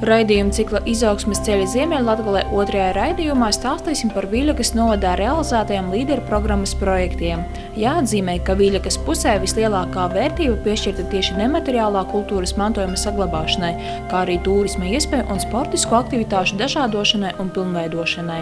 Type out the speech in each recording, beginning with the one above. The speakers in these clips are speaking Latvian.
Raidījuma cikla Izaugsmes ceļi Ziemeļlatgalē otrajā raidījumā stāstīsim par Viļakas novadā realizētajiem līderu programmas projektiem. Jāatzīmē, ka Viļakas pusē vislielākā vērtība piešķirta tieši nemateriālā kultūras mantojuma saglabāšanai, kā arī tūrisma iespēju un sportisku aktivitāšu dažādošanai un pilnveidošanai.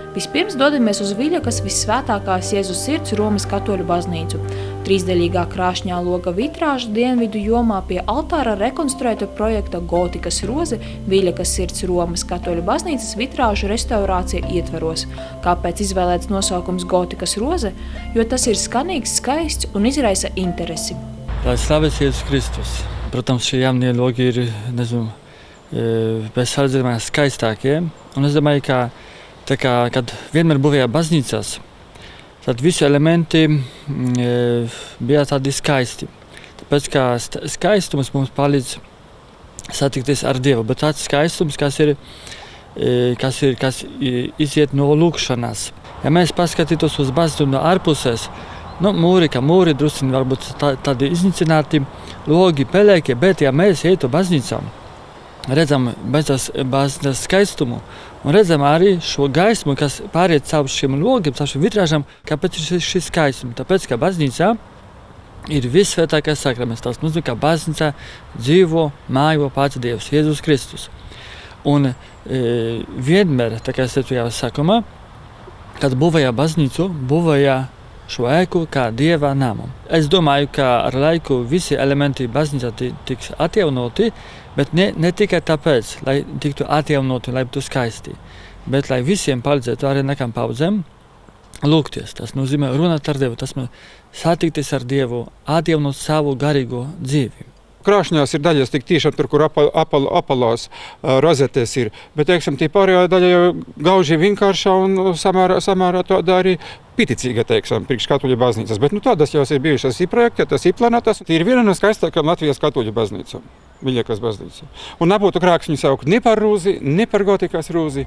Vispirms dodamies uz Viļakas Vissvētākās Jēzus Sirds Romas katoļu baznīcu. Trīsdaļīgā krāšņā loga vitrāža dienvidu jomā pie altāra rekonstruēta projekta Gotikas roze Viļakas Sirds Romas katoļu baznīcas vitrāžu restaurācija ietveros. Kāpēc izvēlēts nosaukums Gotikas roze? Jo tas ir skanīgs, skaists un izraisa interesi. Lai slavēts Jēzus Kristus. Protams, šie jaunie logi ir, bez salīdzinājumā skaistākie. Un es domāju, ka kad vienmēr būvēja baznīcās, tad visi elementi bija tādi skaisti. Tāpēc, ka skaistums mums palīdz satikties ar Dievu, bet tāds skaistums, kas iziet no lūkšanas. Ja mēs paskatītos uz baznīcu no ārpuses, mūri drusciņi varbūt tādi iznīcināti, logi, pelēki, bet ja mēs ietu baznīcām, redzam baznīcas skaistumu un redzam arī šo gaismu, kas pāriet caur šiem logiem, caur šiem vitrāžām, kāpēc ir šis skaistums. Tāpēc, ka baznīcā ir vissvētākais sakraments. Tas nozīmē, ka baznīcā dzīvo, mājo pats Dievs, Jēzus Kristus. Un vienmēr, tā kā es teicu jau sākumā, kad būvēja baznīcu, būvēja šo ēku kā Dieva namu. Es domāju, ka ar laiku visi elementi baznīcā tiks atjaunoti, bet ne tikai tāpēc, lai tiktu atjaunoti, lai būtu skaisti, bet lai visiem palīdzētu arī nākamajām paudzēm lūgties. Tas nozīmē runāt ar Dievu, tas satikties ar Dievu, atjaunot savu garīgo dzīvi. Krāšņās ir daļas tik tiešām tur, kur apalās rozetes ir, bet, teiksim, tī pārējā daļa jau gauži vienkāršā un samērā tāda arī piticīga, teiksim, priekš katoļu baznīcas. Bet tādas jau ir bijušas projekti, tas ir planētas. Tī ir viena no skaistākām Latvijas katoļu baznīcām, Viļakas baznīca. Un nebūtu krāks viņu saukt ne par rūzi, ne par gotikas rūzi.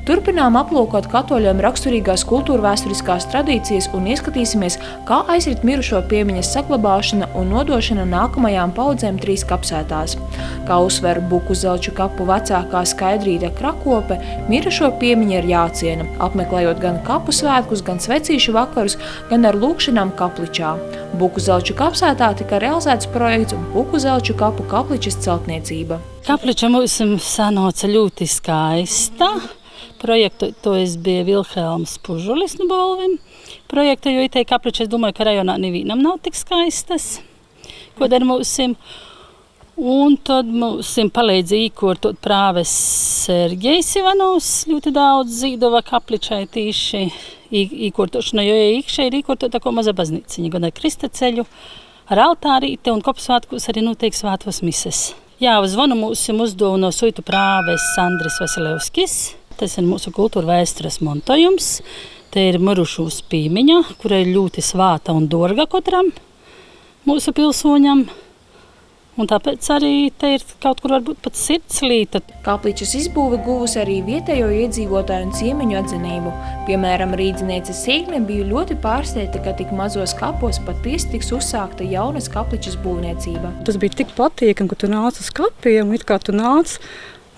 Turpinām aplūkot katoļiem raksturīgās kultūrvēsturiskās tradīcijas un ieskatīsimies, kā aizrit mirušo piemiņas saglabāšana un nodošana nākamajām paudzēm trīs kapsētās. Kā uzsver Bukuzelču kapu vecākā Skaidrīte Krakope, mirušo piemiņa ir jāciena, apmeklējot gan kapu svētkus, gan svecīšu vakarus, gan ar lūkšanām kapličā. Bukuzelču kapsētā tika realizēts projekts Bukuzelču kapu kapličas celtniecība. Kapliča mums sanāca ļoti skaista. Projektojas bija Vilhelms Pužulis no Bolvim. Jo itei kapliča, es domāju, ka rajonā nevienam nav tik skaistas, ko dar mūsim. Un tad mūsim palīdzi īkortot prāves Sergejs Ivanovs, ļoti daudz zīdova kapličai tīši īkortošana, jo iekšē ir īkortota ko maza baznīciņa, gan ar kristaceļu, ar altārīti un kopsvētkos arī notiek svētos mises. Jā, uz zvanu mūsim uzdeva no suitu prāves Sandris Vasilevskis. Tas ir mūsu kultūra vēstures montojums. Te ir mirušūs piemiņa, kura ir ļoti svāta un dārga katram mūsu pilsoņam. Un tāpēc arī te ir kaut kur varbūt pat sirdslīta. Kapličas izbūve guvusi arī vietējo iedzīvotāju un ciemiņu atzinību. Piemēram, rīdziniece Sīgne bija ļoti pārsteigta, ka tik mazos kapos patiesi tiks uzsākta jaunas kapličas būvniecība. Tas bija tik patīkami, ka tu nāc uz kapiem, it kā tu nāc.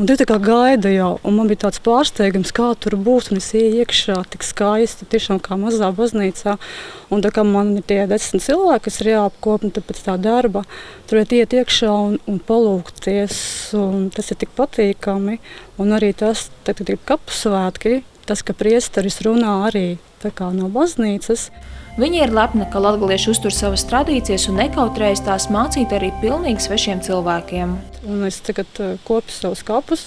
Un tu tā kā gaida jau, un man bija tāds pārsteigums, kā tur būs, un es ieju iekšā tik skaisti, tiešām kā mazā baznīcā. Un tā kā man ir tie 10 cilvēki, kas ir jāapkop, un pēc tā darba, tur iet iekšā un palūgties, un tas ir tik patīkami. Un arī tas, kad ir kapu svētki, tas, ka priesteris runā arī tā kā no baznīcas. Viņa ir lepna, ka latgalieši uztur savas tradīcijas un nekautrējas tās mācīt arī pilnīgi svešiem cilvēkiem. Un es tagad kopu savus kapus,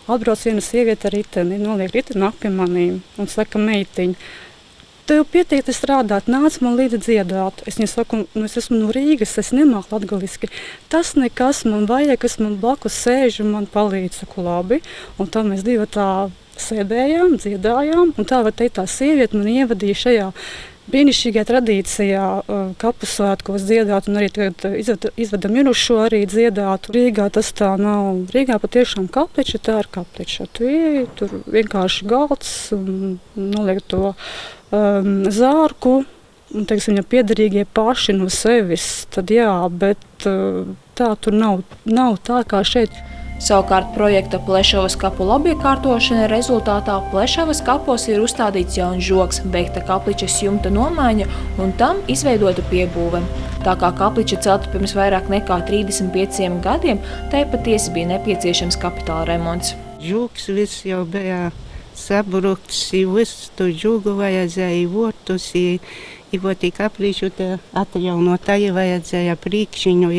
atbrauc viena sieviete ar riteni, noliek riteni nāk pie manīm un saka, meitiņa, tev pietiek strādāt, nāc man līdzi dziedāt. Es viņai saku, es esmu no Rīgas, es nemāku latgaliski. Tas nekas man vajag, kas man blakus sēž un man palīdz, saku labi. Un tā mēs divi tā sēdējām, dziedājām, un tā var teikt, tā sieviete man ievadīja šajā brīnišķīgajā tradīcijā kapu svētkos dziedāt un arī izveda mirušo arī dziedāt. Rīgā tas tā nav. Rīgā patiešām kapliča, tā ir kapliča. Tu ieji, tur vienkārši galds un noliek to zārku un, teiksim, ja piederīgie paši no sevis, tad jā, bet tā tur nav tā kā šeit. Savukārt projekta Plešavas kapu labiekārtošana rezultātā Plešavas kapos ir uzstādīts jauns žogs, veikta kapličas jumta nomaiņa un tam izveidota piebūve. Tā kā kapliča celta pirms vairāk nekā 35 gadiem, tai patiesi bija nepieciešams kapitāla remonts. Žogs viss jau bija sabrukts, viss to žogu vajadzēja vortus, i kapliču atjaunotāji vajadzēja priekšiņu,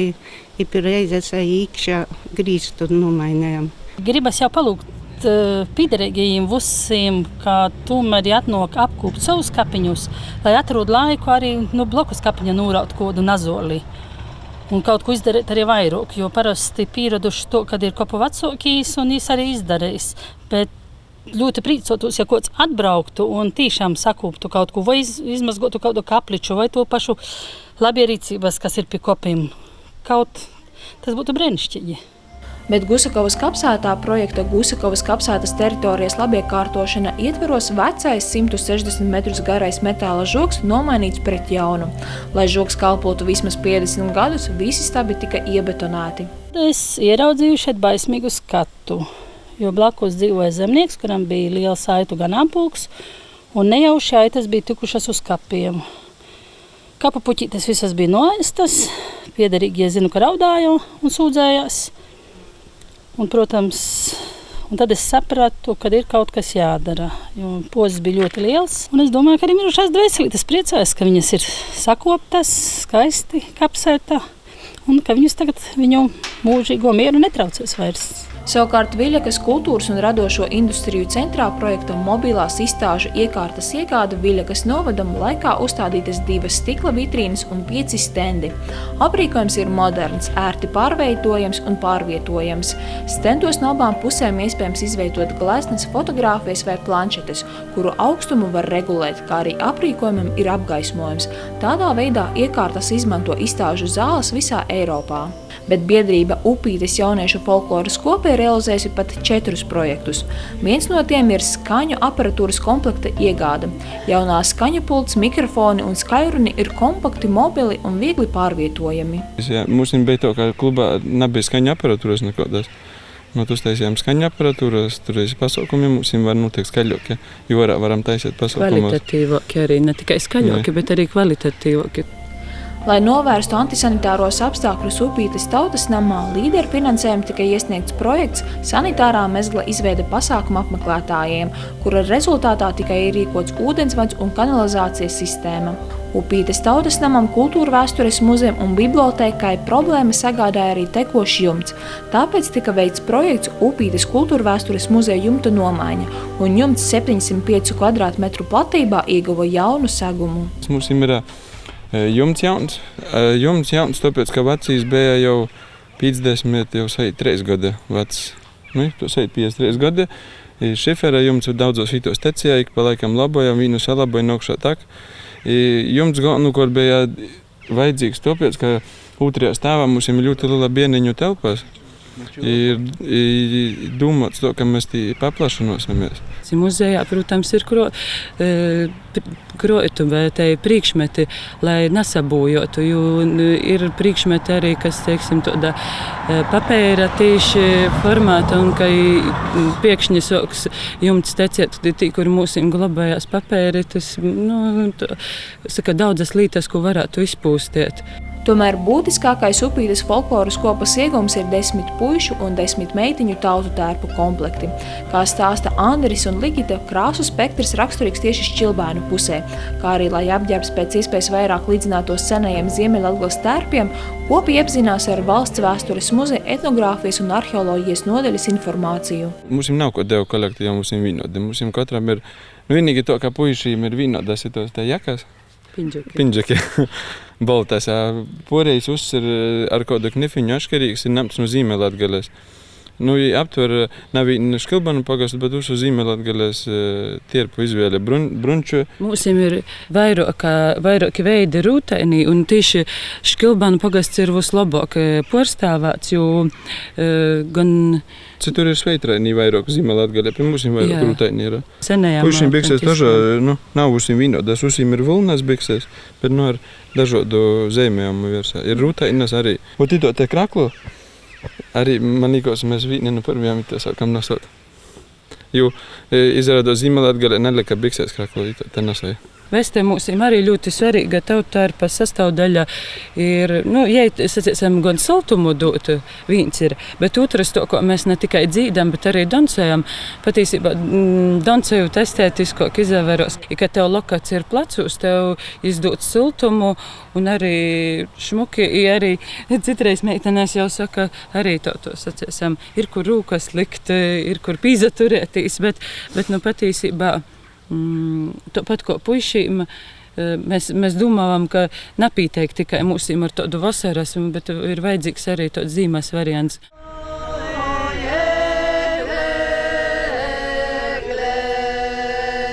i reizes iekšā grīstu nomainējam. Gribas jau palūgt piederīgajiem visiem, ka tomēr atnāk apkūpt savus kapiņus, lai atrod laiku arī blokus kapiņa nūraut kodu nazolī. Un kaut ko izdarīt arī vairāk, jo parasti pieraduši to, kad ir kopu vecākīs un viņš arī izdarīs. Bet ļoti priecotos, ja kāds atbrauktu un tiešām sakūptu kaut ko, vai izmazgotu kādu kapliču, vai to pašu labierīcības, kas ir pie kopiem. Tas būtu brēnišķīgi. Bet Gusakovas kapsētā projekta Gusakovas kapsētas teritorijas labiekārtošana ietveros vecais 160 metrus garais metāla žogs nomainīts pret jaunu. Lai žogs kalpotu vismaz 50 gadus, visi stabi tika iebetonēti. Es ieraudzīju šeit baismīgu skatu, jo blakus dzīvoja zemnieks, kuram bija liels aitu ganāmpulks, un nejauši aitas bija tikušas uz kapiem. Kapu puķītes visas bija noēstas, piederīgie zinu, ka raudāja un sūdzējās. Un, protams, tad es sapratu, ka ir kaut kas jādara, jo pozis bija ļoti liels. Un es domāju, ka arī mirušās dvēselītes priecājas, ka viņas ir sakoptas, skaisti kapsētā, un ka viņus tagad viņu mūžīgo mieru netraucēs vairs. Savukārt Viļakas kultūras un radošo industriju centrā projekta mobilās izstāžu iekārtas iegāda Viļakas novadam laikā uzstādītas 2 stikla vitrīnes un 5 stendi. Aprīkojums ir moderns, ērti pārveidojams un pārvietojams. Stendos no abām pusēm iespējams izveidot gleznas, fotogrāfijas vai planšetes, kuru augstumu var regulēt, kā arī aprīkojumam ir apgaismojums. Tādā veidā iekārtas izmanto izstāžu zāles visā Eiropā. Bet biedrība Upītes jauniešu folkloras kopē realizējusi pat 4 projektus. Viens no tiem ir skaņu aparatūras komplekta iegāde. Jaunā skaņu pults, mikrofoni un skaļruni ir kompakti, mobili un viegli pārvietojami. Mums bija tā, ka klubā nebija skaņu aparatūras nekādas. Mēs uztaisījām skaņu aparatūras, tur ir pasākumi, mums var notiek skaļāki, jo varam taisīt pasākumus. Kvalitatīvāki arī, ne tikai skaļāki, bet arī kvalitatīvāki. Lai novērstu antisanitāros apstākļus Upītes tautas namā, līderu finansējumu tika iesniegts projekts sanitārā mezgla izveide pasākuma apmeklētājiem, kura rezultātā tika ierīkots ūdensvads un kanalizācijas sistēma. Upītes tautas namam, kultūra vēstures muzejam un bibliotēkai problēma sagādāja arī tekošs jumts. Tāpēc tika veikts projekts Upītes kultūra vēstures muzeja jumta nomaiņa, un jumts 705 kvadrātmetru platībā ieguva jaunu segumu. Mums ir jumts jauns, tāpēc, ka vecīs bija jau 53 gadi vecs. To 53 gadi. Šifera jumts daudzos vītos tecījā, ik pa laikam labojam, vīnu salaboja nokšā tak. Jumts galvenokārt bija vajadzīgs tāpēc, ka otrajā stāvā mums ir ļoti liela bieniņu telpās. Ir domāts to, ka mēs tī paplašanosimies. Muzejā, protams, ir kroituvi, te priekšmeti, lai nesabūjotu, jo ir priekšmeti arī, kas, teiksim, tāda papēra tieši formāta, un ka piekšņi soks jumts teciet, tī, kur mūsim glabājās papēri, tas, saka, daudzas lītas, ko varētu izpūstiet. Tomēr būtiskākais Upītes folkloras kopas iegums ir 10 puišu un 10 meitiņu tautu tērpu komplekti. Kā stāsta Andris un Ligita, krāsu spektrs raksturīgs tieši šķilbēnu pusē, kā arī, lai apģērbs pēc iespējas vairāk līdzinātos senajiem Ziemeļlatgales tērpiem, kopi iepazinās ar Valsts vēstures muzeja etnogrāfijas un arheoloģijas nodaļas informāciju. Mums nav ko devu kolekti, jo mums ir vienodi. Mums katram ir, vienīgi to, ka puišīm ir vienodas tos te jakas. Pinģeki. Baltās. Poreiz uzsver ar kādu knifiņu atšķirīgs ir namts no Ziemeļlatgales. Aptver nav Škilbanu pagastu, bet uz Ziemeļlatgales tierpu izvēle brunču. Mums ir vairāki veidi rūtaini, un tieši Škilbanu pagasts ir vislabāk pārstāvēts, jo gan citur ir sveitraini vairāk Ziemeļlatgalē, pie mums ir vairāk rūtaini ir. Puišiem bikses dažādi, nav usim vīnodas, usim ir vulnas bikses, bet ar dažādu zīmējumu virsā. Ir rūtainas arī. Un tito te kraklu, Arī man likās, mēs vīni no pirmajām tā sākam nosot. Jo izrādās Ziemeļlatgalē nelika biksēs kraklī, te nosēja. Vēstē mums arī ļoti svarīga tautārpa sastāvdaļa ir, ja sacīsim, gan siltumu dot viens ir, bet otrs to, ko mēs ne tikai dzīdam, bet arī dancējam. Patīsībā dancējot estētiskāk izaveros, ka tev lokāts ir plecūs, tev izdot siltumu un arī šmuki, arī citreiz meitenēs jau saka, arī to sacīsim, ir kur rūkas likt, ir kur pīzaturētīs, bet patīsībā tāpat kā puišīm, mēs domājam, ka napīteik tikai mūsim ar tādu vasarasmu, bet ir vajadzīgs arī tāds zīmes variants.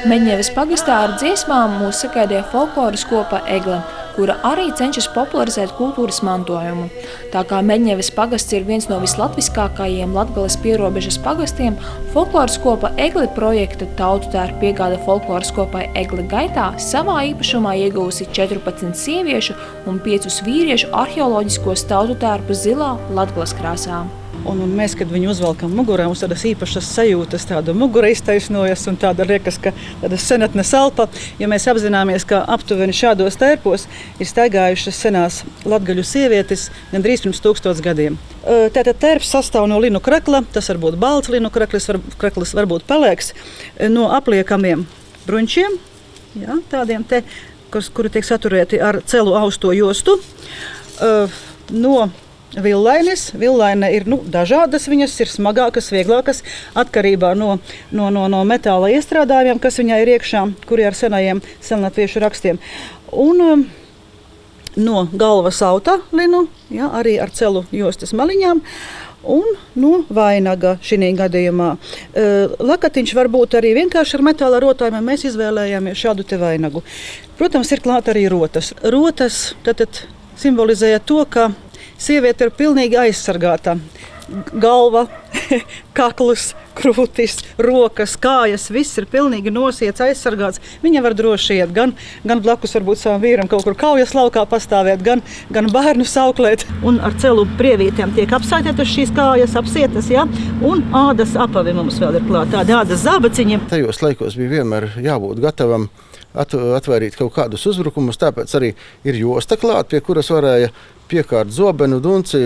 Meņevas pagastā ar dziesmām mūs sagaidīja folkloras kopa Egle, kura arī cenšas popularizēt kultūras mantojumu. Tā kā Meņevas pagasts ir viens no vislatviskākajiem Latgales pierobežas pagastiem, folkloras kopa Egle projekta taututērpu piegāde folkloras kopai Egle gaitā savā īpašumā ieguvusi 14 sieviešu un 5 vīriešu arheoloģiskos taututērpus zilā Latgales krāsā. Un mēs, kad viņu uzvelkam mugurā, mums tādas īpašas sajūtas, tāda mugura iztaisnojas un tāda liekas, ka tāda senatnes elpa. Ja mēs apzināmies, ka aptuveni šādos tērpos ir staigājušas senās latgaļu sievietes gandrīz pirms 1000 gadiem. Tātad tērps sastāv no linu krakla, tas var būt balts linu kraklis, varbūt pelēks, no apliekamiem bruņķiem, jā, tādiem te, kuri tiek saturēti ar celu austo jostu, no villainis. Villaine ir dažādas, viņas ir smagākas, vieglākas, atkarībā no metāla iestrādājumiem, kas viņai ir iekšā, kuri ar senajiem senlatviešu rakstiem. Un no galvas auta linu, ja, arī ar celu jostas maliņām, un no vainaga šī gadījumā. Lakatiņš var būt arī vienkārši ar metāla rotājumiem, mēs izvēlējāmies šādu te vainagu. Protams, ir klāt arī rotas. Rotas tātad simbolizēja to, ka sieviete ir pilnīgi aizsargāta. Galva, kakls, krūtis, rokas, kājas, viss ir pilnīgi nosiets, aizsargāts. Viņa var droši iet, gan blakus varbūt savam vīram kaut kur kaujas laukā pastāvēt, gan bērnu sauklēt. Un ar celu prievītēm tiek apsaitētas šīs kājas, apsietas, ja? Un ādas apavi mums vēl ir klāt, tādi ādas zābaciņi. Tajos laikos bija vienmēr jābūt gatavam atvairīt kaut kādus uzbrukumus, tāpēc arī ir josta klāt, pie kuras varēja piekārt zobenu, dunci,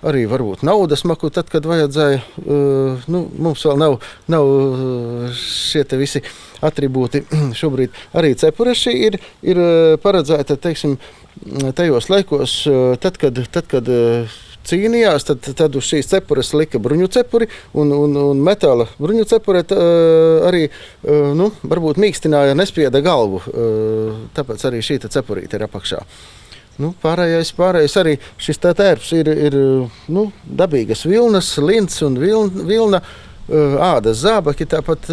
arī varbūt naudas maku, tad, kad vajadzēja. Mums vēl nav šie te visi atribūti šobrīd. Arī cepureši ir paredzēta, teiksim, tajos laikos, tad, kad cīnījās, tad uz šīs cepures lika bruņu cepuri un metāla bruņu cepure arī, varbūt mīkstināja, nespieda galvu, tāpēc arī šī cepurīte ir apakšā. Pārējais arī šis tērps ir dabīgas vilnas, lints un vilna, ādas zābaki, tāpat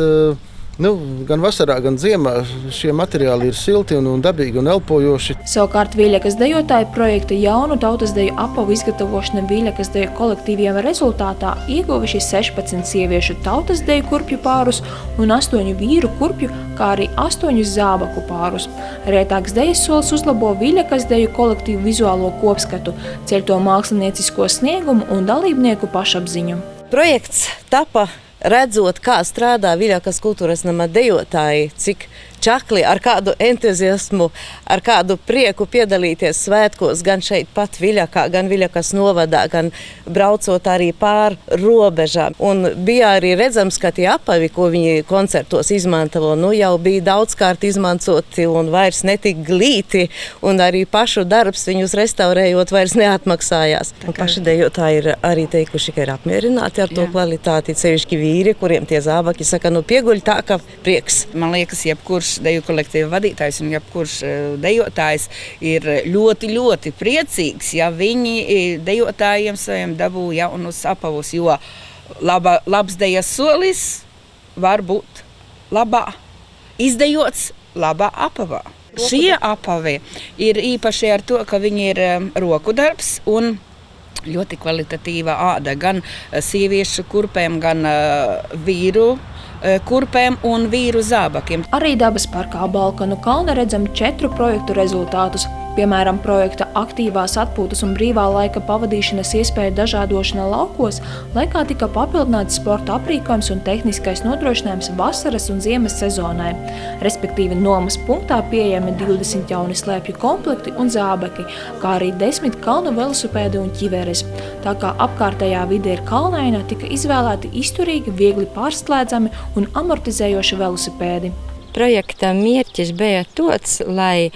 gan vasarā, gan ziemā šie materiāli ir silti un dabīgi un elpojoši. Savukārt Vīļakas dejotāju projekta jaunu tautas deju apavu izgatavošana Vīļakas deju kolektīviem rezultātā ieguvuši 16 sieviešu tautas deju kurpju pārus un 8 vīru kurpju, kā arī 8 zābaku pārus. Rētāks dejas solis uzlabo Vīļakas deju kolektīvu vizuālo kopskatu, ceļ to māksliniecisko sniegumu un dalībnieku pašapziņu. Projekts tapa redzot, kā strādā Vīļakas kultūras nama dejotāji, cik čakli, ar kādu entuziasmu, ar kādu prieku piedalīties svētkos, gan šeit pat Viļakā, gan Viļakas novadā, gan braucot arī pār robežām. Un bija arī redzams, ka tie apavi, ko viņi koncertos izmantoja, jau bija daudzkārt izmantoti un vairs netik glīti, un arī pašu darbs viņus restaurējot vairs neatmaksājās. Paši dejotāji ir arī teikuši, ka ir apmierināti ar to kvalitāti, sevišķi vīri, kuriem tie zābaki saka, pieguļ tā, ka prieks. Man liekas, jebkurš deju kolektīva vadītājs un jebkurš dejotājs ir ļoti, ļoti priecīgs, ja viņi dejotājiem saviem dabū jaunus apavus, jo labs dejas solis var būt labā izdejots labā apavā. Šie apavi ir īpaši ar to, ka viņi ir roku darbs un ļoti kvalitatīva āda gan sieviešu kurpēm, gan vīru kurpēm un vīru zābakiem. Arī dabas parkā Balkanu kalna redzam 4 projektu rezultātus. Piemēram, projekta aktīvās atpūtas un brīvā laika pavadīšanas iespēja dažādošana laukos laikā tika papildināts sporta aprīkojums un tehniskais nodrošinājums vasaras un ziemas sezonai. Respektīvi nomas punktā pieejami 20 jauni slēpju komplekti un zābeki, kā arī 10 kalnu velosipēdi un ķiveres. Tā kā apkārtējā vide ir kalnaina, tika izvēlēti izturīgi, viegli pārslēdzami un amortizējoši velosipēdi. Projekta mērķis bija tāds, lai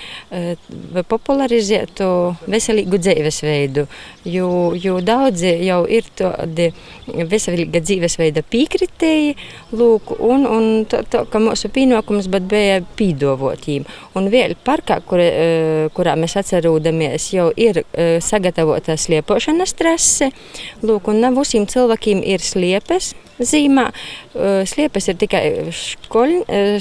popularizētu veselīgu dzīvesveidu, jo daudzi jau ir tādi veselīga dzīvesveida pīkritēji, un ka mūsu pienākums bija pīdovotiem. Un vēl parkā, kurā mēs atcerūdamies, jau ir sagatavota sliepošanas trase, un nav visiem cilvēkiem ir sliepes. Zīmā sliepes ir tikai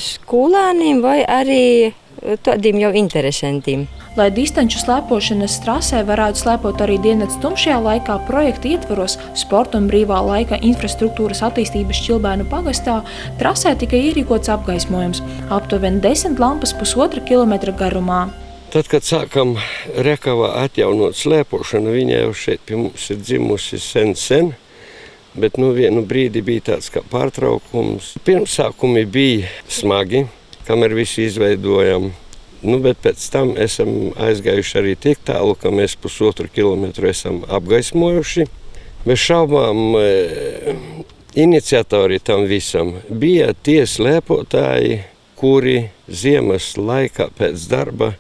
skolāniem vai arī tādiem jau interesantiem. Lai distanču slēpošanas trasē varētu slēpot arī diennakts tumšajā laikā, projekta ietvaros sporta un brīvā laika infrastruktūras attīstības Čilbēnu pagastā trasē tika ierīkots apgaismojums, aptuveni 10 lampas 1,5 kilometra garumā. Tad, kad sākam Rekavā atjaunot slēpošanu, viņa jau šeit pie mums ir dzimusi sen. Bet vienu brīdi bija tāds kā pārtraukums. Pirmsākumi bija smagi, kamēr visu izveidojam. Bet pēc tam esam aizgājuši arī tik tālu, ka mēs 1,5 kilometru esam apgaismojuši. Bez šaubām iniciatori tam visam bija tie slēpotāji, kuri ziemas laikā pēc darba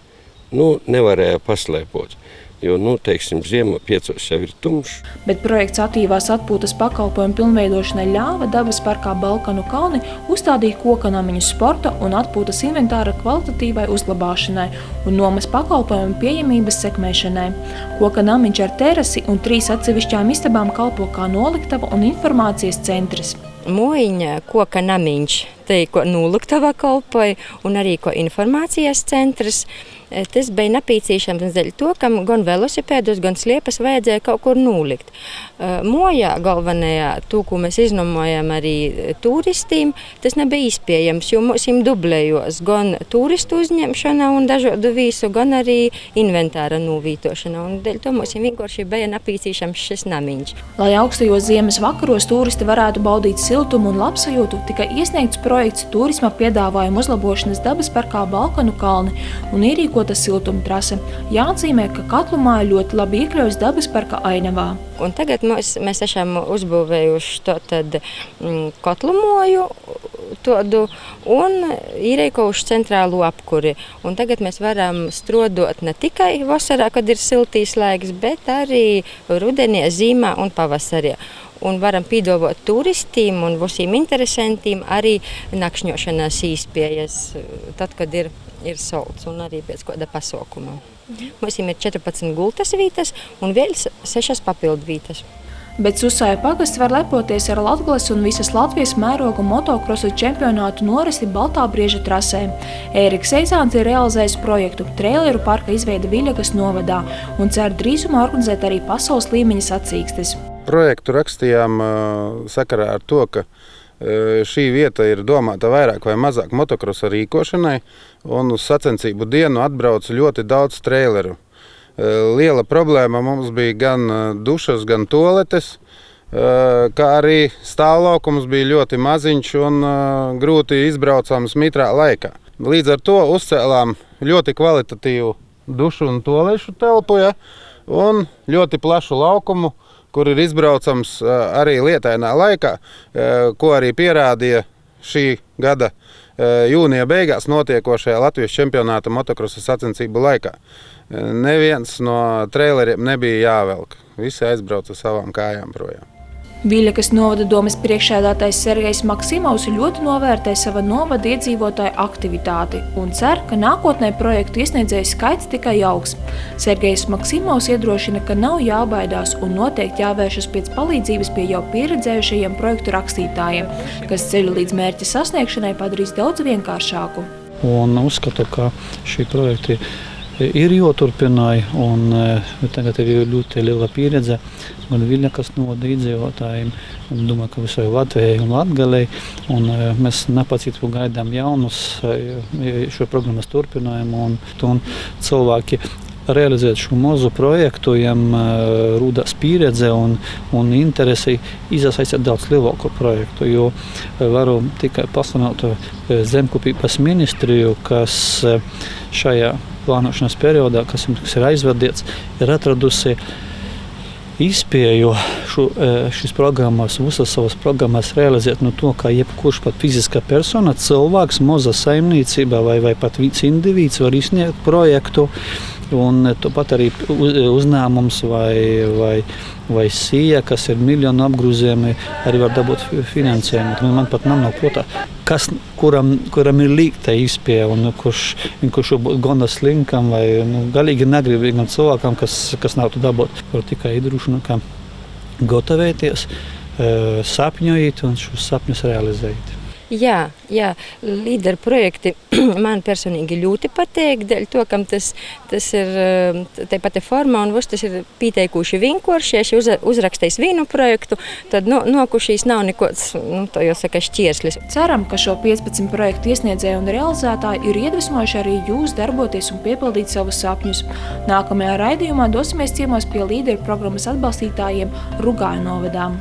nevarēja paslēpot. Jo, teiksim, ziema 5 jau ir tumšs. Bet projekts aktīvās atpūtas pakalpojumu pilnveidošanai ļāva dabas parkā Balkanu kalni uzstādīt koka namiņu sporta un atpūtas inventāra kvalitatīvai uzglabāšanai un nomas pakalpojumu pieejamības sekmēšanai. Koka namiņš ar terasi un 3 atsevišķām istabām kalpo kā noliktava un informācijas centrs. Mūjiņa koka namiņš, te ko noliktava kalpoja un arī ko informācijas centrs. Tas bija nepieciešams dēļ to, ka gan velosipēdus, gan sliepas vajadzēja kaut kur nolikt. Mojā galvenajā, to, ko mēs iznomojam arī turistiem, tas nebija iespējams, jo mums dublējos gan turistu uzņemšana un dažādu visu, gan arī inventāra novītošana. Un dēļ to mums vienkārši bija nepieciešams šis namiņš. Lai augstajos ziemas vakaros turisti varētu baudīt siltumu un labsajūtu, tika iesniegts projekts turisma piedāvājuma uzlabošanas dabas parkā Balkanu kalni un ierīkota siltuma trase. Jāatzīmē, ka Katlumā ļoti labi iekļaujas dabas parka ainavā. Un tagad mēs esam uzbūvējuši Katlumoju un ierīkojuši centrālo apkuri. Un tagad mēs varam strodot ne tikai vasarā, kad ir siltīs laiks, bet arī rudenī, zīmā un pavasarī. Un varam piedāvāt turistiem un visiem interesantiem arī nakšņošanās iespējas, tad, kad ir solts un arī pēc kāda pasaukuma. Mums ir 14 gultas vietas un vēl 6 papildu vietas. Bet Susāja pagasts var lepoties ar Latgales un visas Latvijas mēroga motokrosa čempionātu norisi Baltābrieža trasē. Ēriks Eizāns ir realizējis projektu Treileru parka izveida Viļakas novadā un cer drīzumā organizēt arī pasaules līmeņa sacīkstes. Projektu rakstījām sakarā ar to, ka šī vieta ir domāta vairāk vai mazāk motokrosa rīkošanai, un uz sacensību dienu atbrauc ļoti daudz treileru. Liela problēma mums bija gan dušas, gan toaletes, kā arī stāvlaukums bija ļoti maziņš un grūti izbraucams mitrā laikā. Līdz ar to uzcēlām ļoti kvalitatīvu dušu un toalešu telpu, un ļoti plašu laukumu, kur ir izbraucams arī lietainā laikā, ko arī pierādīja šī gada jūnija beigās notiekošajā Latvijas čempionāta motokrosa sacensību laikā. Neviens no treileriem nebija jāvelk. Visi aizbrauca savām kājām projām. Viļakas novada domes priekšsēdētājs Sergejs Maksimovs ļoti novērtē sava novada iedzīvotāju aktivitāti un cer, ka nākotnē projektu iesniedzēju skaits tikai augs. Sergejs Maksimovs iedrošina, ka nav jābaidās un noteikti jāvēršas pēc palīdzības pie jau pieredzējušajiem projektu rakstītājiem, kas ceļu līdz mērķa sasniegšanai padarīs daudz vienkāršāku. Un uzskatu, ka šī projekti ir jāturpina, un tagad ir ļoti liela pieredze gan Viļakas novada iedzīvotājiem, un domāju, ka visai Latvijai un Latgalei, un mēs nepacietību gaidām jaunus šo programmas turpinājumu, un cilvēki realizēt šo mazu projektu, viņam rūdās pieredze un interesi izasaistīt daudz lielāku projektu, jo varu tikai pasludināt Zemkopības ministriju, kas šajā plānošanas periodā, kas ir aizvadīts, ir atradusi izspēju šīs programmas, visas savas programmas realizēt no to, kā jebkurš pat fiziska persona, cilvēks, maza saimniecība vai pat viens indivīds var izsniegt projektu, un tāpat arī uzņēmums vai sija, kas ir miljonu apgrūzījumi, arī var dabūt finansējumu. Man pat nav protā, kuram ir līgta izspēja, un kurš būt gana slinkam vai galīgi negribīgam cilvēkam, kas nav to dabūt. Var tikai iedrošināt, kā gotavēties, sapņojīt un šos sapņus realizēt. Jā, līderu projekti man personīgi ļoti patīk, dēļ to, kam tas ir te pati forma un tas ir pieteikuši vienkārši, ja uzrakstījis vienu projektu, tad nokušīs nav nekods, to jau saka, šķierslis. Ceram, ka šo 15 projektu iesniedzēju un realizētāji ir iedvesmojuši arī jūs darboties un piepildīt savus sapņus. Nākamajā raidījumā dosimies ciemos pie līderu programmas atbalstītājiem Rugāju novadā.